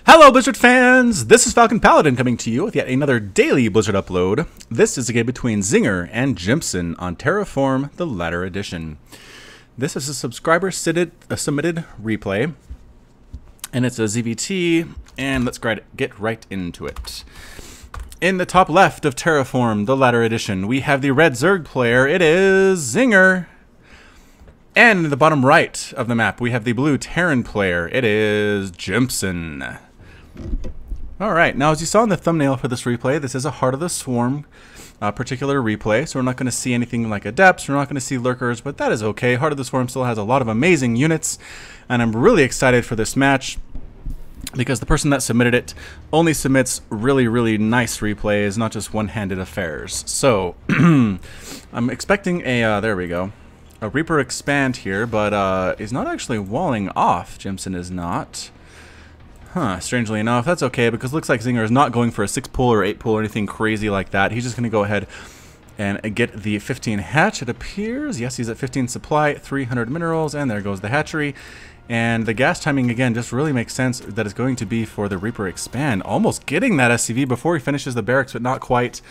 Hello Blizzard fans! This is Falcon Paladin coming to you with yet another daily Blizzard upload. This is a game between Zinger and Jimpson on Terraform, the latter edition. This is a subscriber submitted replay, and it's a ZVT, and let's get right into it. In the top left of Terraform, the latter edition, we have the red Zerg player. It is Zinger. And in the bottom right of the map, we have the blue Terran player. It is Jimpson. Alright, now as you saw in the thumbnail for this replay, this is a Heart of the Swarm particular replay, so we're not going to see anything like Adepts, we're not going to see Lurkers, but that is okay. Heart of the Swarm still has a lot of amazing units, and I'm really excited for this match, because the person that submitted it only submits really nice replays, not just one-handed affairs. So, I'm expecting a, there we go, a Reaper expand here, but he's not actually walling off. Jimpson is not. Huh, strangely enough, that's okay, because it looks like Zinger is not going for a 6-pull or 8-pull or anything crazy like that. He's just going to go ahead and get the 15 hatch, it appears. Yes, he's at 15 supply, 300 minerals, and there goes the hatchery. And the gas timing, again, just really makes sense that it's going to be for the Reaper expand. Almost getting that SCV before he finishes the barracks, but not quite.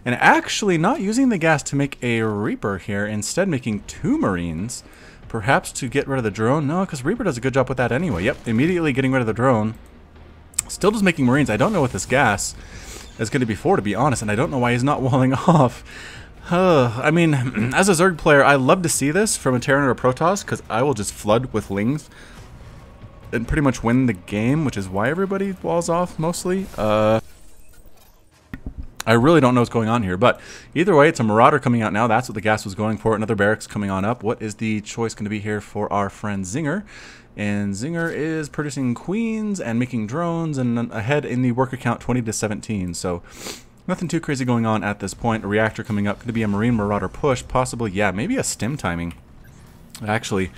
And actually not using the gas to make a Reaper here, instead making 2 Marines. Perhaps to get rid of the drone? No, because Reaper does a good job with that anyway. Yep, immediately getting rid of the drone. Still just making Marines. I don't know what this gas is going to be for, to be honest, and I don't know why he's not walling off. I mean, as a Zerg player, I love to see this from a Terran or a Protoss, because I will just flood with Lings and pretty much win the game, which is why everybody walls off, mostly. I really don't know what's going on here, but either way, it's a Marauder coming out now. That's what the gas was going for. Another barracks coming on up. What is the choice going to be here for our friend Zinger? And Zinger is producing queens and making drones and ahead in the worker count 20 to 17. So nothing too crazy going on at this point. A reactor coming up. Going to be a Marine Marauder push. Possibly, yeah, maybe a stim timing. Actually,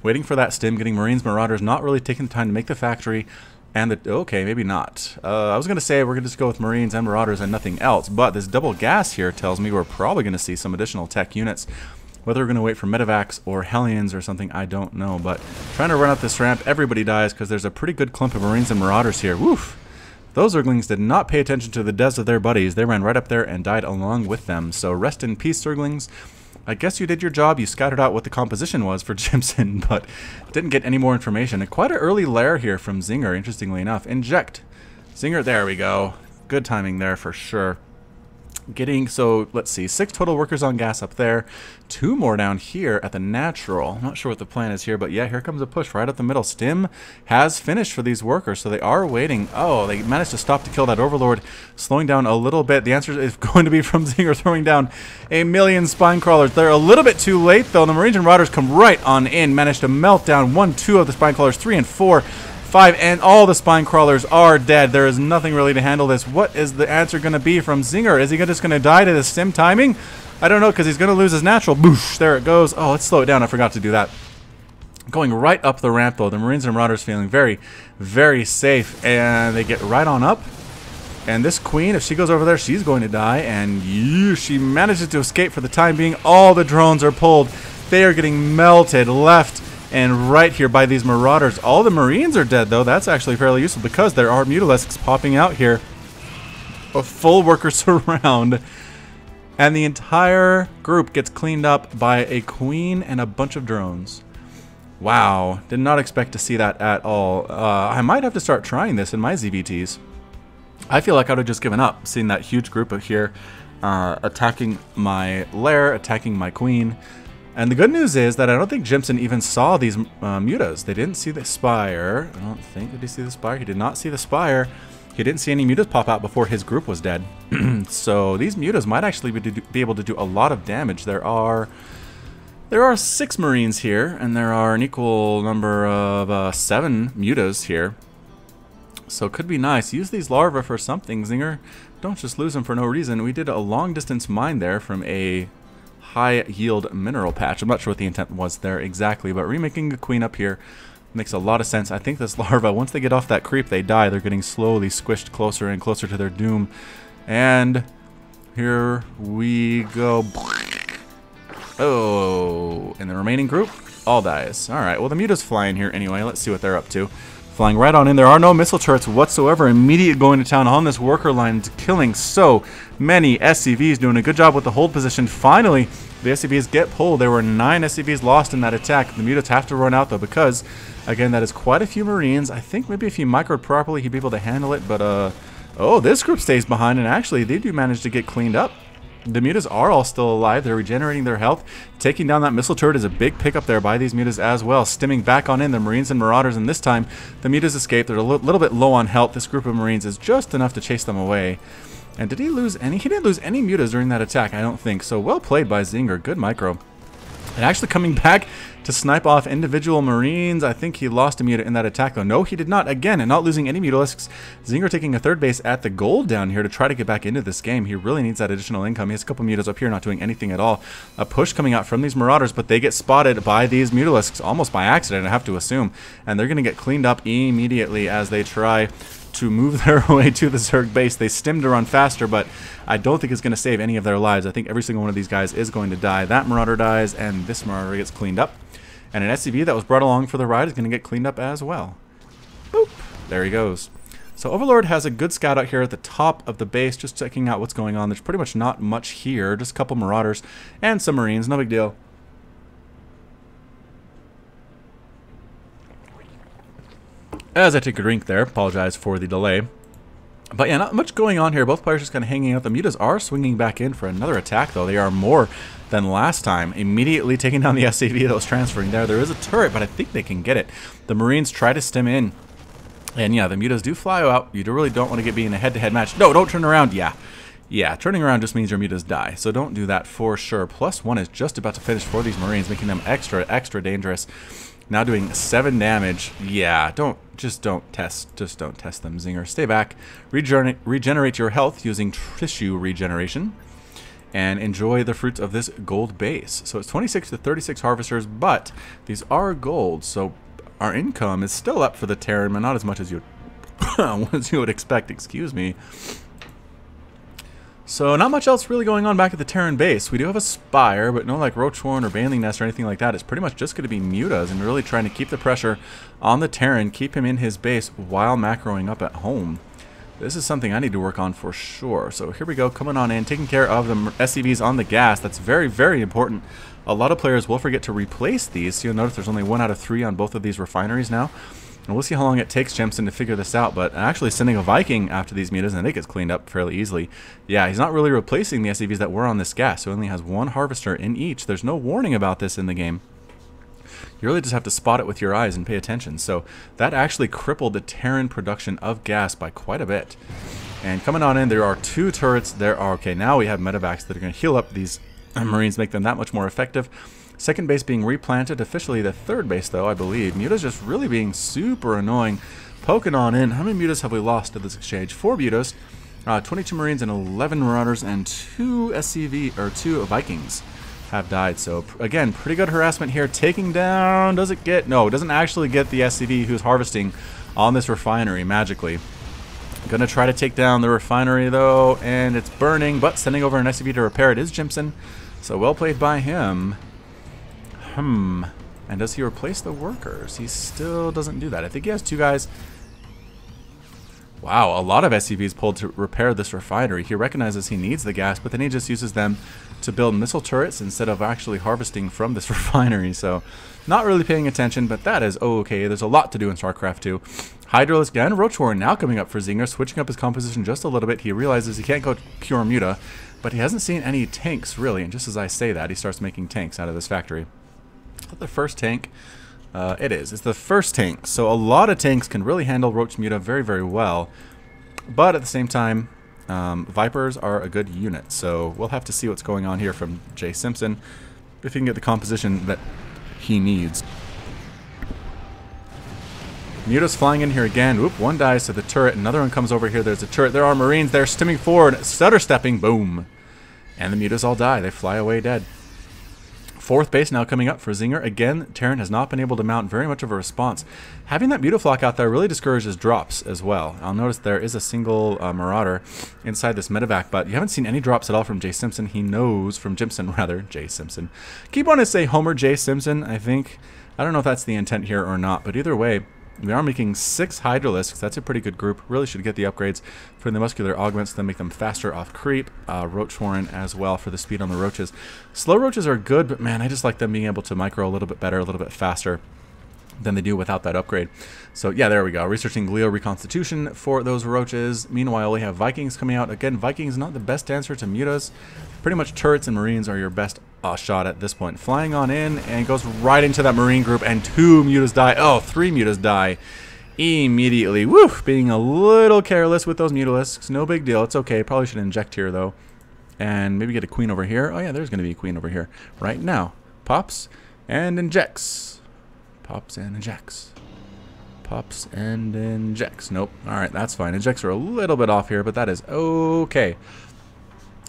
waiting for that stim, getting Marines, Marauders, not really taking the time to make the factory. And the, okay, maybe not. I was going to say we're going to just go with Marines and Marauders and nothing else. But this double gas here tells me we're probably going to see some additional tech units. Whether we're going to wait for Medivacs or Hellions or something, I don't know. But trying to run up this ramp, everybody dies because there's a pretty good clump of Marines and Marauders here. Woof! Those Zerglings did not pay attention to the deaths of their buddies. They ran right up there and died along with them. So rest in peace, Zerglings. I guess you did your job. You scouted out what the composition was for Jimpson, but didn't get any more information. And quite an early lair here from Zinger, interestingly enough. Inject. Zinger, there we go. Good timing there for sure. Getting, so let's see, 6 total workers on gas up there, 2 more down here at the natural. I'm not sure what the plan is here, but yeah, here comes a push right up the middle. Stim has finished for these workers, so they are waiting. Oh, they managed to stop to kill that Overlord, slowing down a little bit. The answer is going to be from Zinger throwing down a million spine crawlers. They're a little bit too late, though. The Marines and Marauders come right on in, managed to melt down 1, 2 of the spine crawlers, 3 and 4. 5, and all the spine crawlers are dead. There is nothing really to handle this. What is the answer going to be from Zinger? Is he just going to die to the stim timing? I don't know, because he's going to lose his natural. Boosh, there it goes. Oh, let's slow it down. I forgot to do that. Going right up the ramp, though. The Marines and Marauders feeling very safe, and they get right on up. And this queen, if she goes over there, she's going to die, and she manages to escape for the time being. All the drones are pulled. They are getting melted left and right here by these Marauders. All the Marines are dead, though. That's actually fairly useful because there are Mutalisks popping out here. A full worker surround. And the entire group gets cleaned up by a queen and a bunch of drones. Wow. Did not expect to see that at all. I might have to start trying this in my ZVTs. I feel like I would have just given up, seeing that huge group of here attacking my lair, attacking my queen. And the good news is that I don't think Jimpson even saw these mutas. They didn't see the spire. I don't think. Did he see the spire? He did not see the spire. He didn't see any mutas pop out before his group was dead. So these mutas might actually be able to do a lot of damage. There are 6 Marines here, and there are an equal number of 7 mutas here. So it could be nice. Use these larvae for something, Zinger. Don't just lose them for no reason. We did a long distance mine there from a high yield mineral patch. I'm not sure what the intent was there exactly, but remaking a queen up here makes a lot of sense. I think this larva, once they get off that creep, they die. They're getting slowly squished closer and closer to their doom. And here we go. Oh, and the remaining group all dies. All right, well, the muta's flying here anyway. Let's see what they're up to. Flying right on in. There are no missile turrets whatsoever. Immediate going to town on this worker line, killing so many SCVs. Doing a good job with the hold position. Finally, the SCVs get pulled. There were 9 SCVs lost in that attack. The mutants have to run out, though, because, again, that is quite a few Marines. I think maybe if he microed properly, he'd be able to handle it. But, oh, this group stays behind, and actually, they do manage to get cleaned up. The mutas are all still alive. They're regenerating their health. Taking down that missile turret is a big pickup there by these mutas as well. Stimming back on in the Marines and Marauders, and this time the mutas escape. They're a little bit low on health. This group of Marines is just enough to chase them away. And did he lose any? He didn't lose any mutas during that attack, I don't think. So well played by Zinger. Good micro. And actually coming back to snipe off individual Marines. I think he lost a muta in that attack, though. No, he did not. Again, and not losing any mutalisks. Zinger taking a third base at the gold down here to try to get back into this game. He really needs that additional income. He has a couple mutas up here not doing anything at all. A push coming out from these Marauders, but they get spotted by these mutalisks almost by accident, I have to assume. And they're going to get cleaned up immediately as they try to move their way to the Zerg base. They stim to run faster, but I don't think it's going to save any of their lives. I think every single one of these guys is going to die. That Marauder dies, and this Marauder gets cleaned up. And an SCV that was brought along for the ride is going to get cleaned up as well. Boop. There he goes. So Overlord has a good scout out here at the top of the base, just checking out what's going on. There's pretty much not much here. Just a couple Marauders and some Marines. No big deal. As I take a drink there, apologize for the delay. But yeah, not much going on here. Both players just kind of hanging out. The mutas are swinging back in for another attack, though. They are more than last time. Immediately taking down the SCV that was transferring there. There is a turret, but I think they can get it. The Marines try to stem in. And yeah, the mutas do fly out. You really don't want to get being in a head-to-head match. No, don't turn around. Yeah, turning around just means your mutas die. So don't do that for sure. +1 is just about to finish for these Marines, making them extra dangerous. Now doing 7 damage. Yeah, just don't test them, Zinger. Stay back. Regenerate your health using tissue regeneration. And enjoy the fruits of this gold base. So it's 26 to 36 harvesters, but these are gold. So our income is still up for the Terran, but not as much as you would expect, excuse me. So not much else really going on back at the Terran base. We do have a Spire, but no like Roachhorn or Baneling Nest or anything like that. It's pretty much just going to be mutas and really trying to keep the pressure on the Terran, keep him in his base while macroing up at home. This is something I need to work on for sure. So here we go, coming on in, taking care of the SCVs on the gas. That's very, very important. A lot of players will forget to replace these. So you'll notice there's only 1 out of 3 on both of these refineries now. And we'll see how long it takes Jimpson to figure this out, but actually sending a Viking after these mutas, and it gets cleaned up fairly easily. Yeah, he's not really replacing the SCVs that were on this gas, so he only has 1 harvester in each. There's no warning about this in the game. You really just have to spot it with your eyes and pay attention. So that actually crippled the Terran production of gas by quite a bit. And coming on in, there are 2 turrets. Okay, now we have medevacs that are going to heal up these Marines, make them that much more effective. Second base being replanted, officially the third base though, I believe. Mutas just really being super annoying. Poking on in. How many mutas have we lost to this exchange? 4 mutas, 22 Marines and 11 Marauders, and 2 Vikings have died. So again, pretty good harassment here. Taking down, does it get? No, it doesn't actually get the SCV who's harvesting on this refinery magically. Gonna try to take down the refinery though, and it's burning, but sending over an SCV to repair it is Jimpson. So well played by him. And does he replace the workers? He still doesn't do that. I think he has 2 guys. Wow, a lot of SCVs pulled to repair this refinery. He recognizes he needs the gas, but then he just uses them to build missile turrets instead of actually harvesting from this refinery. So not really paying attention, but that is okay. There's a lot to do in Starcraft 2. Hydralisk and Roachhorn now coming up for Zinger, switching up his composition just a little bit. He realizes he can't go pure muta, but he hasn't seen any tanks really. And just as I say that, he starts making tanks out of this factory. The first tank, it's the first tank, so a lot of tanks can really handle Roach Muta very, very well, but at the same time, Vipers are a good unit, so we'll have to see what's going on here from jimpson, if he can get the composition that he needs. Muta's flying in here again. Oop, 1 dies to the turret, another one comes over here, there's a turret, there are Marines, they're stimming forward, stutter stepping, boom, and the Mutas all die, they fly away dead. 4th base now coming up for Zinger. Again, Terran has not been able to mount very much of a response. Having that Mutaflock out there really discourages drops as well. I'll notice there is a single Marauder inside this medevac, but you haven't seen any drops at all from Jimpson. He knows, from Jimpson rather, Keep wanting to say Homer J. Simpson, I think. I don't know if that's the intent here or not, but either way, We are making 6 Hydralisks. That's a pretty good group. Really should get the upgrades for the muscular augments to make them faster off creep. Roach Warren as well for the speed on the roaches. Slow roaches are good, but man, I just like them being able to micro a little bit better, a little bit faster than they do without that upgrade. So yeah, there we go. Researching glio reconstitution for those roaches. Meanwhile, we have Vikings coming out. Again, Vikings not the best answer to mutas. Pretty much turrets and marines are your best shot at this point. Flying on in and goes right into that marine group, and 2 mutas die. Oh, 3 mutas die immediately. Woo! Being a little careless with those mutalisks. No big deal. It's okay. Probably should inject here though. And maybe get a queen over here. Oh yeah, there's going to be a queen over here right now. Pops and injects. Pops and injects. Pops and injects. Nope. Alright, that's fine. Injects are a little bit off here, but that is okay.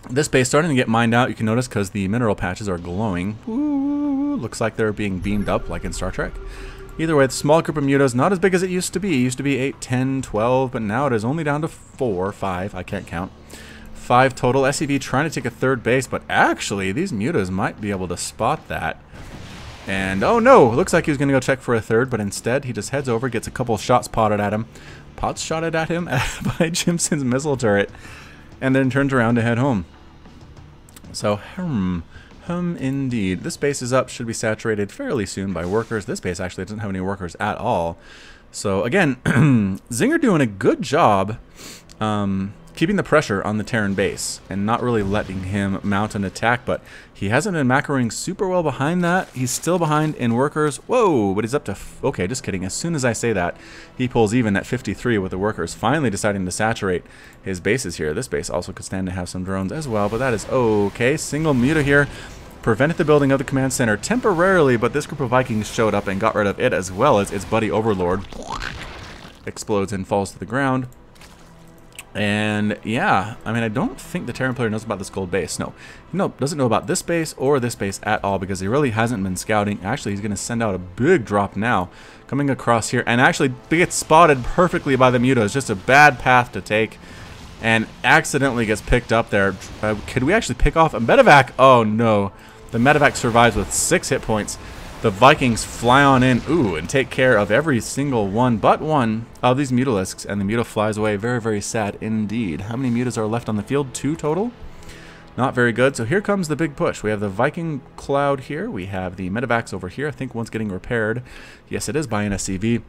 This base starting to get mined out, you can notice, because the mineral patches are glowing. Ooh, looks like they're being beamed up, like in Star Trek. Either way, the small group of mutas, not as big as it used to be. It used to be 8, 10, 12, but now it is only down to 4, 5. I can't count. 5 total. SCV trying to take a 3rd base, but actually, these mutas might be able to spot that. And, oh no, looks like he was going to go check for a 3rd, but instead he just heads over, gets a couple shots potted at him. Pots shotted at him by Jimpson's missile turret, and then turns around to head home. So, indeed. This base is up, should be saturated fairly soon by workers. This base actually doesn't have any workers at all. So, again, Zinger doing a good job keeping the pressure on the Terran base and not really letting him mount an attack, but he hasn't been macroing super well behind that. He's still behind in workers. Whoa, but he's up to... okay, just kidding. As soon as I say that, he pulls even at 53 with the workers, finally deciding to saturate his bases here. This base also could stand to have some drones as well, but that is okay. Single muta here prevented the building of the command center temporarily, but this group of Vikings showed up and got rid of it, as well as its buddy Overlord. Explodes and falls to the ground. And yeah, I mean, I don't think the Terran player knows about this gold base. No, doesn't know about this base or this base at all, because he really hasn't been scouting. Actually, he's going to send out a big drop now, coming across here, and actually gets spotted perfectly by the mutas. Just a bad path to take, and accidentally gets picked up there. Could we actually pick off a medevac? Oh no, the medevac survives with 6 hit points. The Vikings fly on in, and take care of every single one but one of these mutalisks, and the muta flies away. Very, very sad indeed. How many mutas are left on the field? 2 total? Not very good. So here comes the big push. We have the Viking cloud here. We have the medevacs over here. I think one's getting repaired. Yes, it is by an SCV.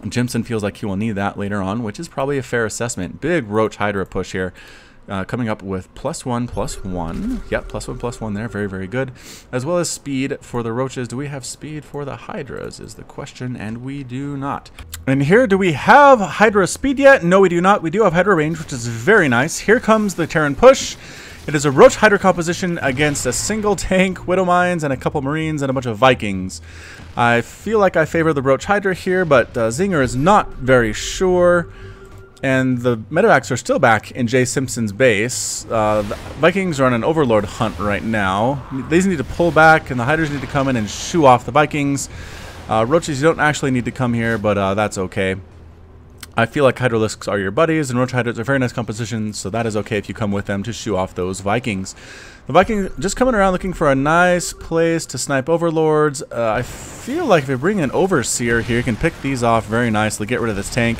Jimpson feels like he will need that later on, which is probably a fair assessment. Big Roach Hydra push here. Coming up with +1/+1. Yep, +1/+1 there. Very, very good. As well as speed for the roaches. Do we have speed for the hydras is the question, and we do not. And here, do we have hydra speed yet? No, we do not. We do have hydra range, which is very nice. Here comes the Terran push. It is a roach hydra composition against a single tank, widow mines, and a couple marines, and a bunch of Vikings. I feel like I favor the roach hydra here, but Zinger is not very sure. And the medevacs are still back in J. Simpson's base. The Vikings are on an Overlord hunt right now. These need to pull back, and the Hydras need to come in and shoo off the Vikings. Roaches, you don't actually need to come here, but that's okay. I feel like Hydralisks are your buddies, and Roach Hydras are very nice compositions, so that is okay if you come with them to shoo off those Vikings. The Vikings just coming around looking for a nice place to snipe Overlords. I feel like if we bring an Overseer here, you can pick these off very nicely, get rid of this tank.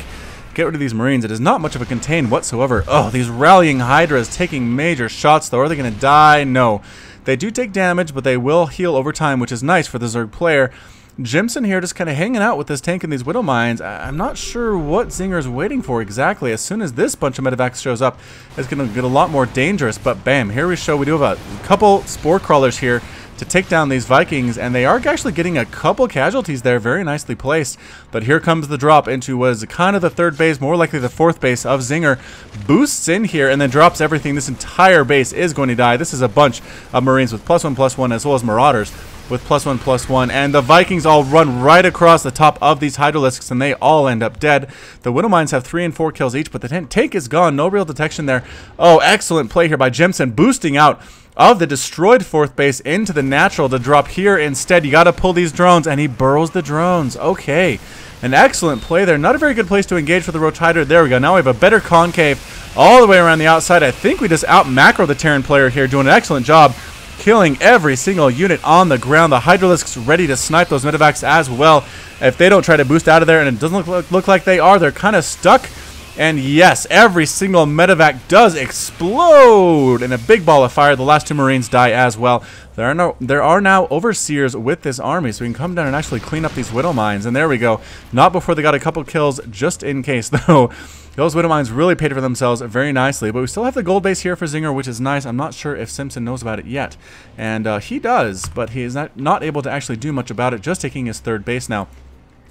Get rid of these Marines. It is not much of a contain whatsoever. Oh, these rallying Hydras taking major shots, though. Are they going to die? No. They do take damage, but they will heal over time, which is nice for the Zerg player. Jimpson here just kind of hanging out with this tank and these Widow Mines. I'm not sure what Zinger is waiting for exactly. As soon as this bunch of medevacs shows up, it's going to get a lot more dangerous. But bam, here we do have a couple Spore Crawlers here to take down these Vikings, and they are actually getting a couple casualties there, very nicely placed. But here comes the drop into what is kind of the 3rd base, more likely the 4th base of Zinger. Boosts in here and then drops everything. This entire base is going to die. This is a bunch of Marines with +1/+1, as well as Marauders with +1/+1, and the Vikings all run right across the top of these Hydralisks, and they all end up dead. The Widow Mines have 3 and 4 kills each, but the tank is gone. No real detection there. Oh, excellent play here by Jimpson, boosting out of the destroyed 4th base into the natural to drop here instead. You got to pull these drones, and he burrows the drones. Okay, an excellent play there. Not a very good place to engage for the Roach Hydra. There we go. Now we have a better concave all the way around the outside. I think we just out-macro the Terran player here, doing an excellent job killing every single unit on the ground. The Hydralisks ready to snipe those medevacs as well. If they don't try to boost out of there, and it doesn't look like they are, they're kind of stuck. And yes, every single medevac does explode in a big ball of fire. The last 2 Marines die as well. There are now overseers with this army, so we can come down and actually clean up these widow mines. And there we go. Not before they got a couple kills, just in case, though. Those widow mines really paid for themselves very nicely. But we still have the gold base here for Zinger, which is nice. I'm not sure if Simpson knows about it yet. And he does, but he is not able to actually do much about it, just taking his 3rd base now.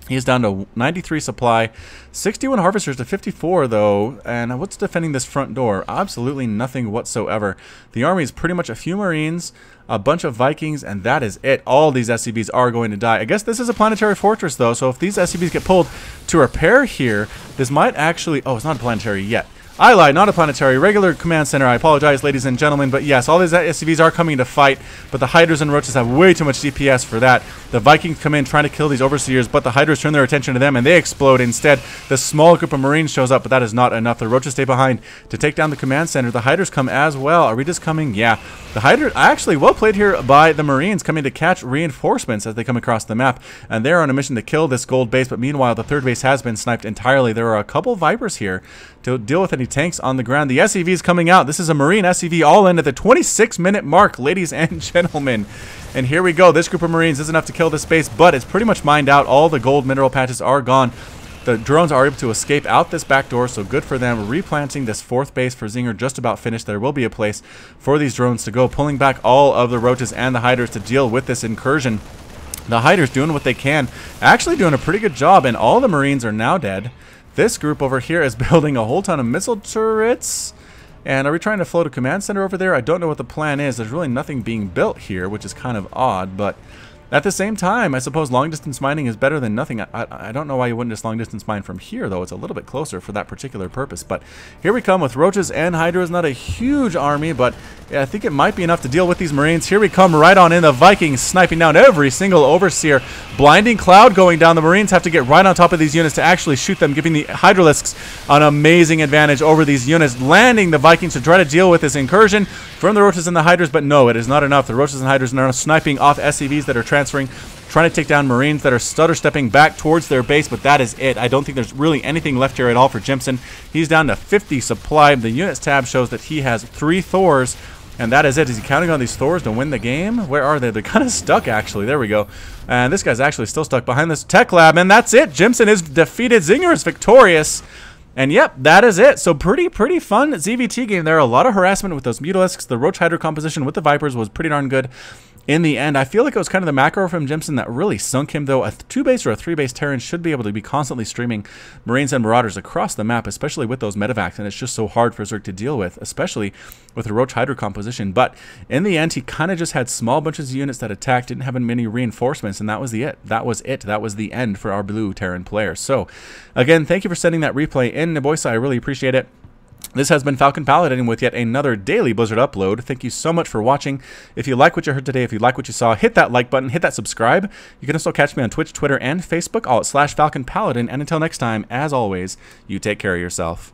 He's down to 93 supply, 61 harvesters to 54 though, and what's defending this front door? Absolutely nothing whatsoever. The army is pretty much a few Marines, a bunch of Vikings, and that is it. All these SCVs are going to die. I guess this is a planetary fortress though, so if these SCVs get pulled to repair here, this might actually... Oh, it's not a planetary yet. I lied, not a planetary, regular command center. I apologize, ladies and gentlemen, but yes, all these SCVs are coming to fight, but the Hydras and Roaches have way too much DPS for that. The Vikings come in trying to kill these Overseers, but the Hydras turn their attention to them, and they explode instead. The small group of Marines shows up, but that is not enough. The Roaches stay behind to take down the command center. The Hydras come as well. Are we just coming? Yeah. The Hydras, actually, well played here by the Marines, coming to catch reinforcements as they come across the map, and they're on a mission to kill this gold base, but meanwhile, the 3rd base has been sniped entirely. There are a couple Vipers here to deal with any tanks on the ground. The SCV is coming out. This is a Marine SCV all in at the 26-minute mark, ladies and gentlemen. And here we go. This group of Marines is enough to kill this base, but it's pretty much mined out. All the gold mineral patches are gone. The drones are able to escape out this back door, so good for them. Replanting this 4th base for Zinger just about finished. There will be a place for these drones to go, pulling back all of the Roaches and the Hydras to deal with this incursion. The Hydras doing what they can, actually doing a pretty good job, and all the Marines are now dead. This group over here is building a whole ton of missile turrets. And are we trying to float a command center over there? I don't know what the plan is. There's really nothing being built here, which is kind of odd, but at the same time, I suppose long-distance mining is better than nothing. I don't know why you wouldn't just long-distance mine from here, though. It's a little bit closer for that particular purpose. But here we come with Roaches and Hydras. Not a huge army, but I think it might be enough to deal with these Marines. Here we come right on in. The Vikings sniping down every single Overseer. Blinding Cloud going down. The Marines have to get right on top of these units to actually shoot them, giving the Hydralisks an amazing advantage over these units, landing the Vikings to try to deal with this incursion from the Roaches and the Hydras, but no, it is not enough. The Roaches and Hydras are now sniping off SCVs that are transferring, trying to take down Marines that are stutter-stepping back towards their base, but that is it. I don't think there's really anything left here at all for Jimpson. He's down to 50 supply. The units tab shows that he has 3 Thors, and that is it. Is he counting on these Thors to win the game? Where are they? They're kind of stuck, actually. There we go. And this guy's actually still stuck behind this tech lab, and that's it. Jimpson is defeated. Zinger is victorious. And yep, that is it. So pretty fun ZVT game there. A lot of harassment with those Mutalisks. The Roach Hydra composition with the Vipers was pretty darn good. In the end, I feel like it was kind of the macro from Jimpson that really sunk him, though. A 2-base or a 3-base Terran should be able to be constantly streaming Marines and Marauders across the map, especially with those medevacs, and it's just so hard for Zerg to deal with, especially with the Roach Hydra composition. But in the end, he kind of just had small bunches of units that attacked, didn't have many reinforcements, and that was it. That was it. That was the end for our blue Terran players. So, again, thank you for sending that replay in, Neboisa. I really appreciate it. This has been Falcon Paladin with yet another daily Blizzard upload. Thank you so much for watching. If you like what you heard today, if you like what you saw, hit that like button, hit that subscribe. You can also catch me on Twitch, Twitter, and Facebook, all at /Falcon Paladin. And until next time, as always, you take care of yourself.